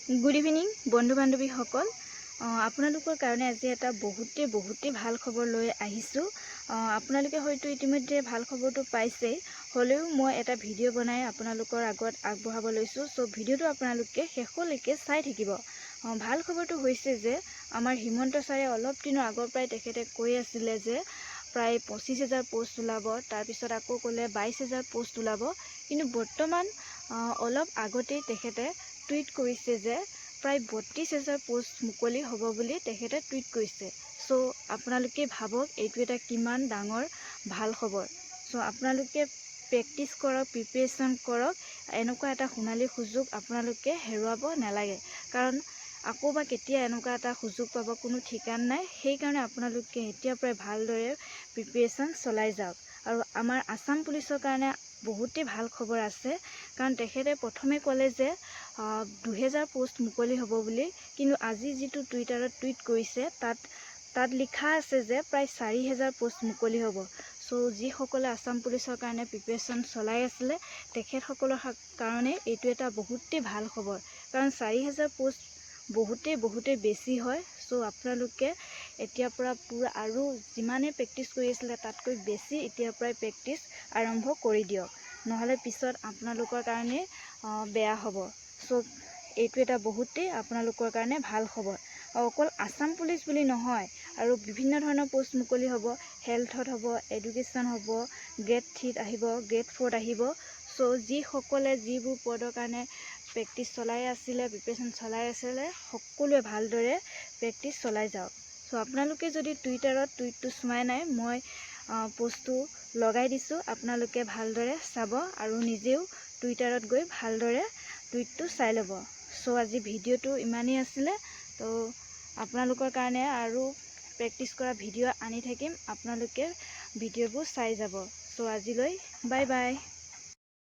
Good इभिनिंग बंधु बान्धवी सकल आपनालोकर कारणे আজি এটা বহুতে ভাল খবৰ লৈ আহিছো। আপোনালোকে হয়তো ইতিমধ্যে ভাল খবৰটো পাইছে, হলেও মই এটা ভিডিও বনাই আপোনালোকৰ আগত আগবঢ়াব লৈছো। সো ভিডিওটো আপোনালোকে শেষলৈকে চাই থাকিব। ভাল খবৰটো হৈছে যে আমাৰ হিমন্ত ছাৰে অলপ দিনৰ আগৰ পৰাই তেখেতে কৈ আছিল যে প্ৰায় 25,000 পোষ্ট ওলাব, তাৰ পিছত আকৌ ক'লে 22,000 পোষ্ট ওলাব। কিন্তু বৰ্তমান অলপ আগতে তেখেতে টুইট কৰিছে যে প্ৰায় 32,000 পোষ্ট মুকলি হ'ব বুলি তেখেতে টুইট কৰিছে। সো আপোনালোকে ভাবক এইটো এটা কিমান ডাঙৰ ভাল খবৰ। সো আপোনালোকে প্ৰেক্টিছ কৰক, প্ৰিপাৰেচন কৰক। এনেকুৱা এটা সোণালী সুযোগ আপোনালোকে হেৰুৱাব নালাগে, কাৰণ আকৌ বা কেতিয়া এনেকুৱা এটা সুযোগ পাব কোনো ঠিকান নাই। সেইকাৰণে আপোনালোকে এতিয়াৰ পৰাই ভালদৰে প্ৰিপাৰেচন চলাই যাওক। আৰু আমাৰ আসাম পুলিচৰ কাৰণে বহুতে ভাল খবৰ আছে, কাৰণ তেখেতে প্ৰথমে ক'লে যে 2000 পোষ্ট মুকলি হ'ব বুলি, কিন্তু আজি যিটো টুইটাৰত টুইট কৰিছে তাত লিখা আছে যে প্ৰায় 4000 পোষ্ট মুকলি হ'ব। সো যিসকলে আসাম পুলিচৰ কাৰণে প্ৰিপাৰেচন চলাই আছিলে তেখেতসকলৰ কাৰণে এইটো এটা বহুতেই ভাল খবৰ, কাৰণ 4000 পোষ্ট বহুতে বেছি হয়। সো আপোনালোকে এতিয়াৰ পৰা পুৰা আৰু যিমানে প্ৰেক্টিছ কৰি আছিলে তাতকৈ বেছি এতিয়াৰ পৰাই প্ৰেক্টিছ আৰম্ভ কৰি দিয়ক, নহ'লে পিছত আপোনালোকৰ কাৰণে বেয়া হ'ব। সো এইটো এটা বহুতেই আপোনালোকৰ কাৰণে ভাল খবৰ। অকল আসাম পুলিচ বুলি নহয়, আৰু বিভিন্ন ধৰণৰ পোষ্ট মুকলি হ'ব। হেল্থত হ'ব, এডুকেশ্যন হ'ব, গ্ৰেড 3 আহিব, গ্ৰেড 4 আহিব। সো যিসকলে যিবোৰ পদৰ কাৰণে প্ৰেক্টিছ চলাই আছিলে, প্ৰিপাৰেচন চলাই আছিলে, সকলোৱে ভালদৰে প্ৰেক্টিছ চলাই যাওক। সো আপোনালোকে যদি টুইটাৰত টুইটটো চোৱাই নাই, মই পোষ্টটো লগাই দিছোঁ, আপোনালোকে ভালদৰে চাব আৰু নিজেও টুইটাৰত গৈ ভালদৰে টুইটটো চাই ল'ব। সো আজি ভিডিওটো ইমানেই আছিলে। তো আপোনালোকৰ কাৰণে আৰু প্ৰেক্টিছ কৰা ভিডিও আনি থাকিম, আপোনালোকে ভিডিঅ'বোৰ চাই যাব। সো আজিলৈ বাই বাই।